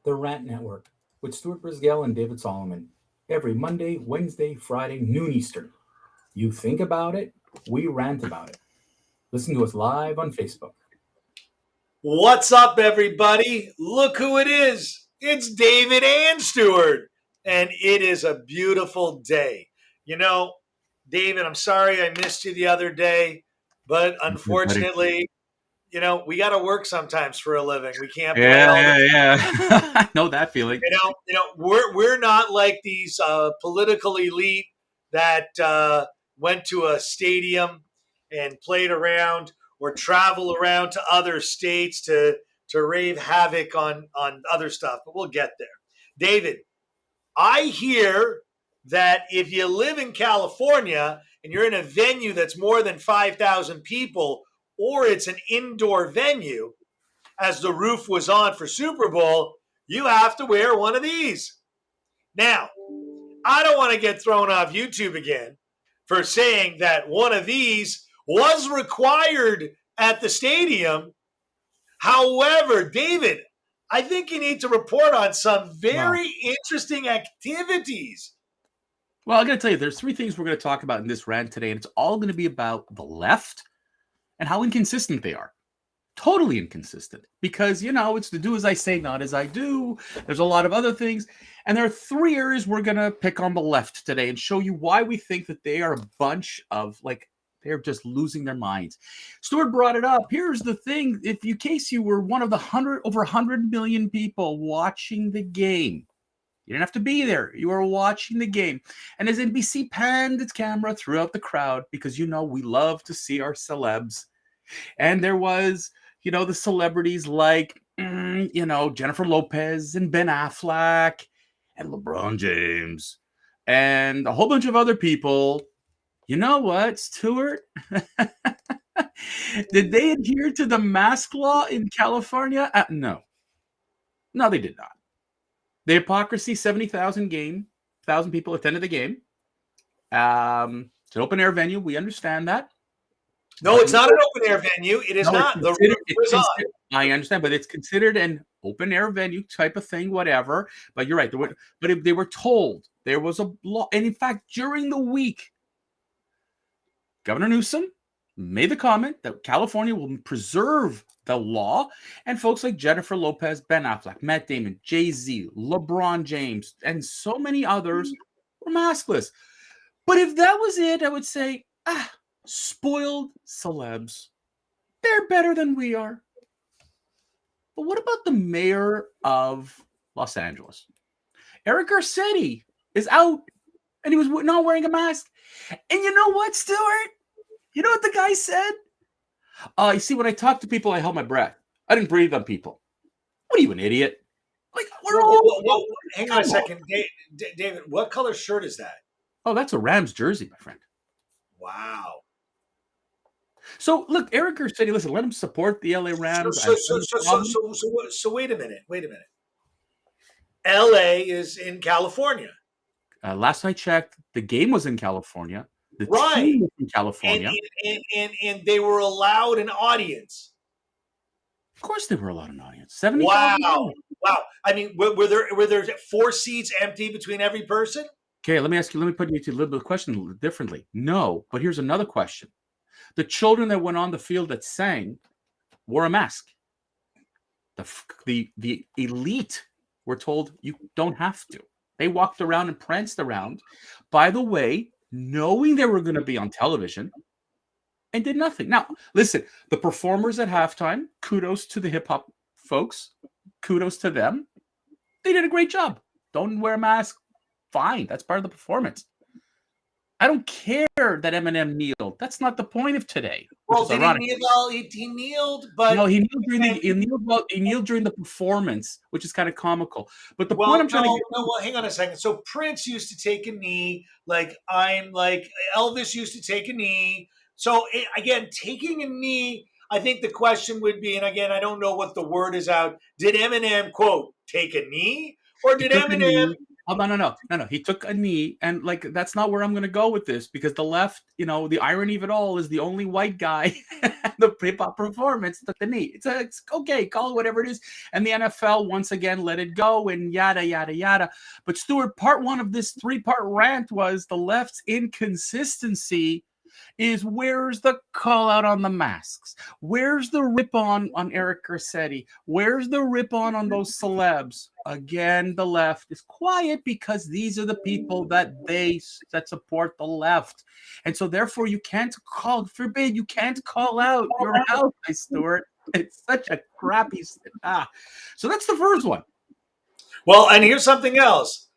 The Rant Network with Stuart Brisgel and David Solomon. Every Monday, Wednesday, Friday, noon Eastern. You think about it, we rant about it. Listen to us live on Facebook. What's up, everybody? Look who it is. It's David and Stuart. And it is a beautiful day. You know, David, I'm sorry I missed you the other day, but Everybody. unfortunately, we got to work sometimes for a living. We can't play all the Yeah. I know that feeling. we're not like these political elite that went to a stadium and played around or travel around to other states to rave havoc on other stuff. But we'll get there. David, I hear that if you live in California and you're in a venue that's more than 5,000 people, or it's an indoor venue, as the roof was on for Super Bowl, you have to wear one of these. Now, I don't want to get thrown off YouTube again for saying that one of these was required at the stadium. However, David, I think you need to report on some very interesting activities. Well, I got to tell you, there's three things we're going to talk about in this rant today, and it's all going to be about the left and how inconsistent they are. Totally inconsistent because, it's to do as I say, not as I do. There's a lot of other things. And there are three areas we're going to pick on the left today and show you why we think that they are a bunch of, they're just losing their minds. Stuart brought it up. Here's the thing. In case you were one of the over 100 million people watching the game, you didn't have to be there. You were watching the game. And as NBC panned its camera throughout the crowd, because, we love to see our celebs. And there was, the celebrities like, Jennifer Lopez and Ben Affleck and LeBron James and a whole bunch of other people. You know what, Stuart? Did they adhere to the mask law in California? No. No, they did not. The hypocrisy, 70,000 people attended the game. It's an open air venue. We understand that. No, it's not an open air venue. It is not. The roof was on. I understand, but it's considered an open air venue type of thing, whatever. But you're right. But if they were told there was a law, and in fact, during the week, Governor Newsom made the comment that California will preserve the law, and folks like Jennifer Lopez, Ben Affleck, Matt Damon, Jay-Z, LeBron James, and so many others were maskless. But if that was it, I would say, spoiled celebs. They're better than we are. But what about the mayor of Los Angeles? Eric Garcetti is out, and he was not wearing a mask. And you know what, Stuart? You know what the guy said? You see, when I talk to people, I held my breath. I didn't breathe on people. What are you, an idiot? Hang on a second. David, what color shirt is that? Oh, that's a Rams jersey, my friend. Wow. So, look, Eric Garcetti, listen, let him support the LA Rams. So wait a minute. LA is in California. Last I checked, the game was in California. The team was in California. And they were allowed an audience. Of course they were allowed an audience. 70,000. Wow. I mean, were there 4 seats empty between every person? Okay, let me put you to a little bit of question differently. No, but here's another question. The children that went on the field that sang wore a mask. The elite were told you don't have to. They walked around and pranced around, by the way, knowing they were going to be on television, and did nothing. Now, listen, the performers at halftime, kudos to the hip-hop folks. Kudos to them. They did a great job. Don't wear a mask. Fine. That's part of the performance. I don't care that Eminem kneeled. That's not the point of today. Well, did he kneel? He kneeled, but no, he kneeled during the performance, which is kind of comical. But the point I'm trying to get. Well, hang on a second. So Prince used to take a knee, like Elvis used to take a knee. So again, taking a knee, I think the question would be, and again, I don't know what the word is out. Did Eminem quote take a knee, or did Eminem Oh, no. He took a knee, and like that's not where I'm going to go with this because the left, the irony of it all is the only white guy the hip hop performance took the knee. It's okay, call it whatever it is. And the NFL once again let it go and yada yada yada. But Stuart, part one of this 3-part rant was the left's inconsistency is where's the call out on the masks? Where's the rip on Eric Garcetti? Where's the rip on those celebs? Again, the left is quiet because these are the people that support the left. And so therefore you can't call out your ally, Stuart. It's such a crappy so that's the first one. Well, and here's something else.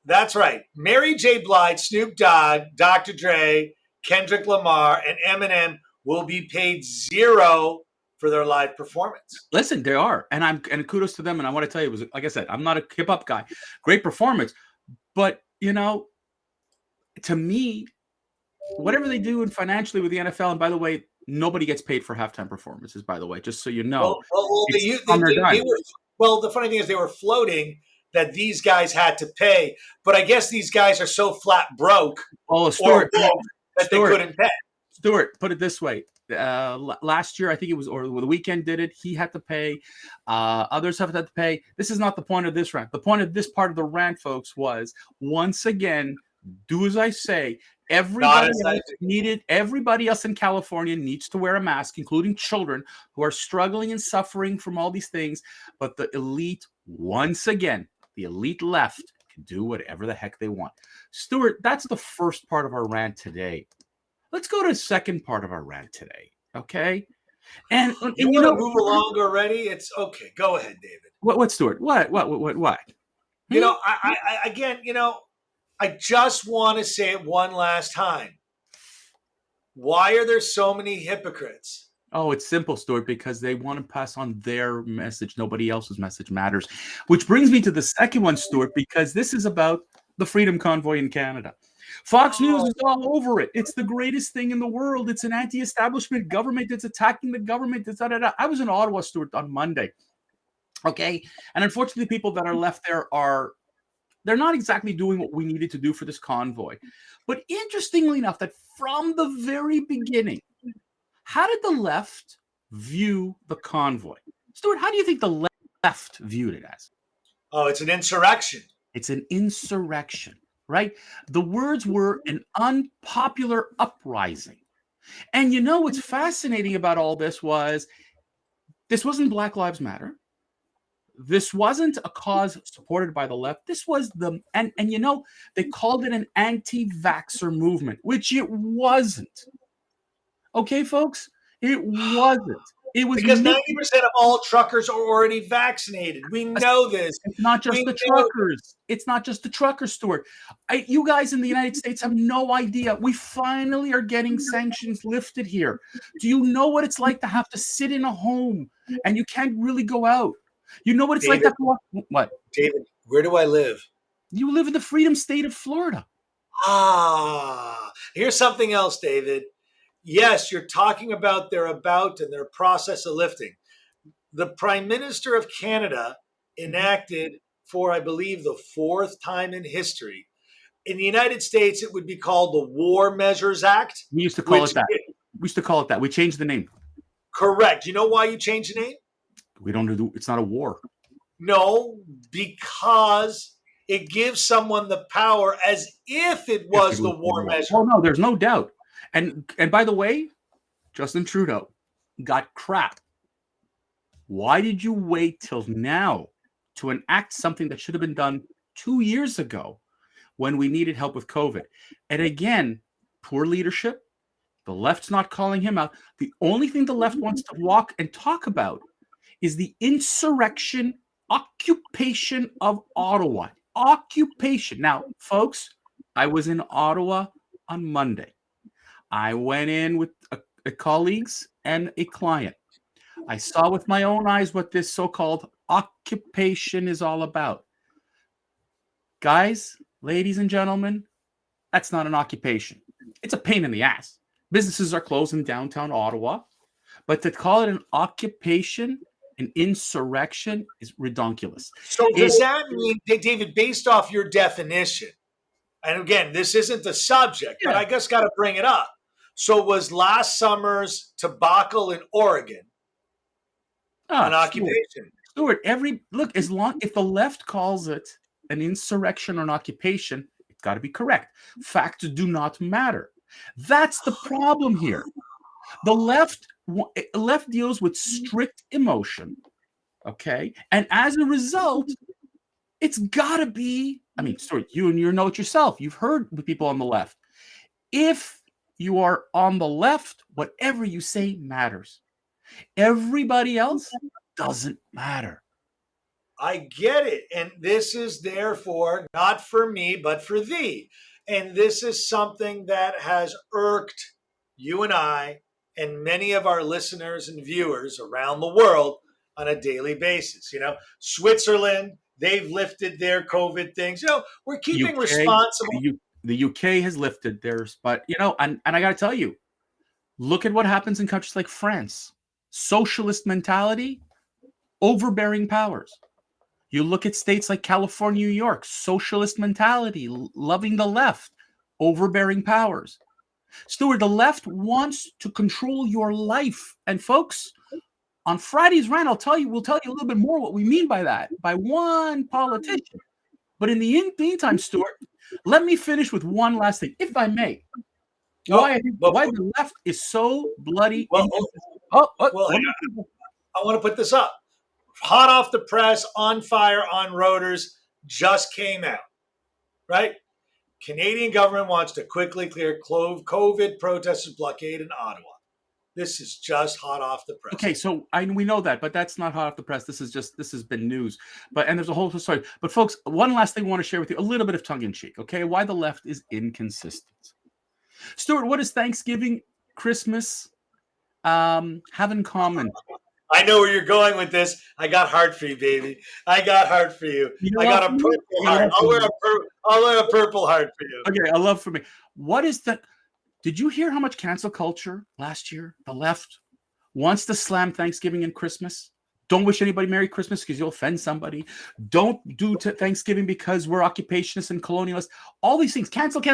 That's right. Mary J. Blige, Snoop Dogg, Dr. Dre, Kendrick Lamar, and Eminem will be paid $0 for their live performance. Listen, they are, and kudos to them. And I want to tell you, it was like I said, I'm not a hip hop guy. Great performance, but to me, whatever they do and financially with the NFL, and by the way, nobody gets paid for halftime performances. By the way, just so you know, the funny thing is they were floating that these guys had to pay, but I guess these guys are so flat broke Stuart, that they couldn't pay. Stuart, put it this way. Last year, I think it was, or the weekend did it. He had to pay. Others have had to pay. This is not the point of this rant. The point of this part of the rant, folks, was once again, do as I say. Everybody else in California needs to wear a mask, including children who are struggling and suffering from all these things. But the elite, once again, the elite left can do whatever the heck they want. Stuart, that's the first part of our rant today. Let's go to the second part of our rant today, okay? And you want to move along already? It's okay. Go ahead, David. What, Stuart? What? I just want to say it one last time. Why are there so many hypocrites? Oh, it's simple, Stuart, because they want to pass on their message. Nobody else's message matters. Which brings me to the second one, Stuart, because this is about the Freedom Convoy in Canada. Fox News is all over it. It's the greatest thing in the world. It's an anti-establishment government. It's attacking the government. I was in Ottawa, Stuart, on Monday. Okay. And unfortunately, people that are left there they're not exactly doing what we needed to do for this convoy. But interestingly enough, that from the very beginning, how did the left view the convoy? Stuart, how do you think the left viewed it as? Oh, it's an insurrection. It's an insurrection, right? The words were an unpopular uprising. And what's fascinating about all this wasn't Black Lives Matter. This wasn't a cause supported by the left. This was they called it an anti-vaxxer movement, which it wasn't. Okay, folks? It wasn't. It was because 90% of all truckers are already vaccinated. We know this. It's not just the truckers. It's not just the truckers, Stuart. You guys in the United States have no idea. We finally are getting sanctions lifted here. Do you know what it's like to have to sit in a home and you can't really go out? You know what it's David, like to what? David, where do I live? You live in the freedom state of Florida. Here's something else, David. Yes, you're talking about their process of lifting. The Prime Minister of Canada enacted for, I believe, the 4th time in history. In the United States, it would be called the War Measures Act. We used to call it that. We changed the name. Correct. You know why you changed the name? It's not a war. No, because it gives someone the power as if it was the war measure. Oh, no, there's no doubt. And by the way, Justin Trudeau got crap. Why did you wait till now to enact something that should have been done 2 years ago when we needed help with COVID? And again, poor leadership. The left's not calling him out. The only thing the left wants to walk and talk about is the insurrection occupation of Ottawa. Occupation. Now, folks, I was in Ottawa on Monday. I went in with colleagues and a client. I saw with my own eyes what this so-called occupation is all about. Guys, ladies and gentlemen, that's not an occupation. It's a pain in the ass. Businesses are closed in downtown Ottawa. But to call it an occupation, An insurrection is redonkulous. So does that mean, David, based off your definition, and again, this isn't the subject, but I guess got to bring it up. So was last summer's debacle in Oregon an occupation? Stuart, if the left calls it an insurrection or an occupation, it's got to be correct. Facts do not matter. That's the problem here. The left deals with strict emotion, okay? And as a result, it's got to be, I mean, Stuart, you know it yourself. You've heard with people on the left. If you are on the left, whatever you say matters. Everybody else doesn't matter. I get it. And this is therefore not for me, but for thee. And this is something that has irked you and I and many of our listeners and viewers around the world on a daily basis. You know, Switzerland, they've lifted their COVID things. You know, we're keeping responsible. The UK has lifted theirs, but, you know, and I got to tell you, look at what happens in countries like France. Socialist mentality, overbearing powers. You look at states like California, New York, socialist mentality, loving the left, overbearing powers. Stuart, the left wants to control your life. And folks, on Friday's rant, we'll tell you a little bit more what we mean by that, by one politician. But in the meantime, Stuart, let me finish with one last thing, if I may. Why the left is so bloody. I want to put this up. Hot off the press, on fire, on Reuters, just came out, right? Canadian government wants to quickly clear COVID protesters blockade in Ottawa. This is just hot off the press. Okay, so we know that, but that's not hot off the press. This has been news. And there's a whole story. But folks, one last thing I want to share with you, a little bit of tongue in cheek, okay? Why the left is inconsistent. Stuart, what does Thanksgiving, Christmas have in common? I know where you're going with this. I got heart for you, baby. I got heart for you. I got a purple heart. I'll wear a purple heart for you. Okay, a love for me. What is that? Did you hear how much cancel culture last year? The left wants to slam Thanksgiving and Christmas. Don't wish anybody Merry Christmas because you'll offend somebody. Don't do Thanksgiving because we're occupationists and colonialists. All these things. Cancel. Did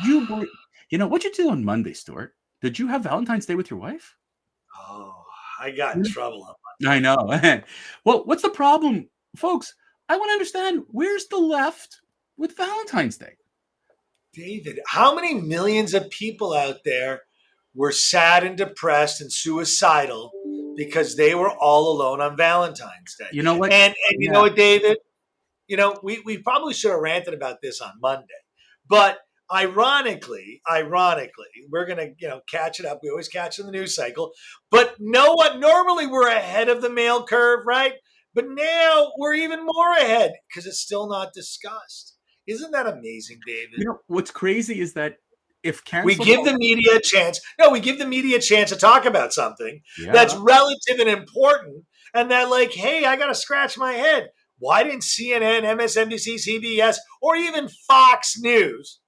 you know what you do on Monday, Stuart? Did you have Valentine's Day with your wife? Oh, I got in trouble on Monday. I know. Well, what's the problem, folks? I want to understand, where's the left with Valentine's Day? David, how many millions of people out there were sad and depressed and suicidal because they were all alone on Valentine's Day? You know what? And you know what, David? You know, we probably should have ranted about this on Monday. But ironically, we're going to, catch it up. We always catch in the news cycle. But normally we're ahead of the male curve, right? But now we're even more ahead because it's still not discussed. Isn't that amazing, David? You know, what's crazy is that if we give the media a chance. No, we give the media a chance to talk about something that's relative and important. And they're like, hey, I got to scratch my head. Why didn't CNN, MSNBC, CBS, or even Fox News,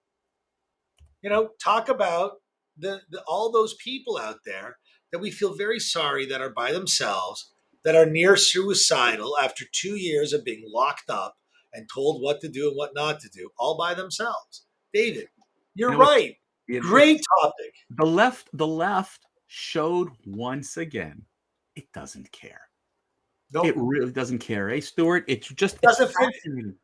talk about all those people out there that we feel very sorry that are by themselves, that are near suicidal after 2 years of being locked up and told what to do and what not to do, all by themselves. David, you're right. Great topic. The left showed once again it doesn't care. Nope. It really doesn't care, eh, Stuart? It just doesn't fit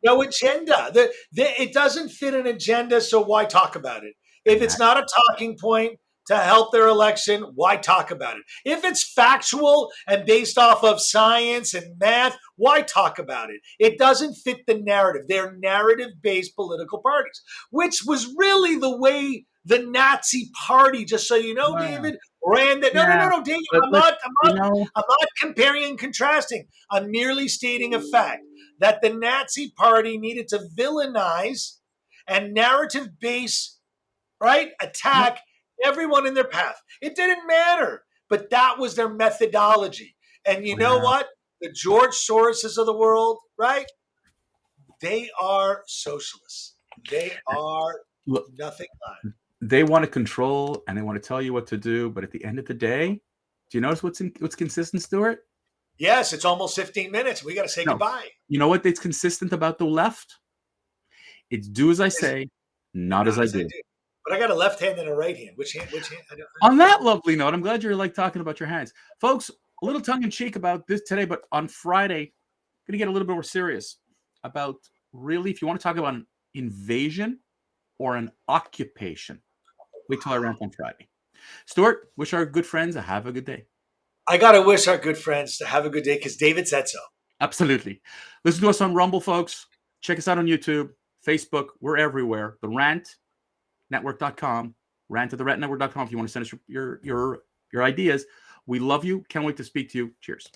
no agenda. It doesn't fit an agenda, so why talk about it? If it's not a talking point to help their election, why talk about it? If it's factual and based off of science and math, why talk about it? It doesn't fit the narrative. They're narrative-based political parties, which was really the way the Nazi Party, just so you know, David, ran that. No, David, I'm not comparing and contrasting. I'm merely stating a fact that the Nazi Party needed to villainize and narrative-base, attack everyone in their path. It didn't matter, but that was their methodology. And you know what? The George Soroses of the world, they are socialists. They are nothing but. They want to control and they want to tell you what to do, but at the end of the day, Do you notice what's consistent, Stuart? Yes, it's almost 15 minutes. We got to say No. goodbye. You know what that's consistent about the left? It's do as I say, not as I do. But I got a left hand and a right hand. Which hand? On that lovely note, I'm glad you're like talking about your hands. Folks, a little tongue in cheek about this today, but on Friday, going to get a little bit more serious about really, if you want to talk about an invasion or an occupation, wait till I rant on Friday. Stuart, wish our good friends a have a good day. I got to wish our good friends to have a good day because David said so. Absolutely. Listen to us on Rumble, folks. Check us out on YouTube, Facebook. We're everywhere. The rantnetwork.com, rant@therantnetwork.com if you want to send us your ideas. We love you. Can't wait to speak to you. Cheers.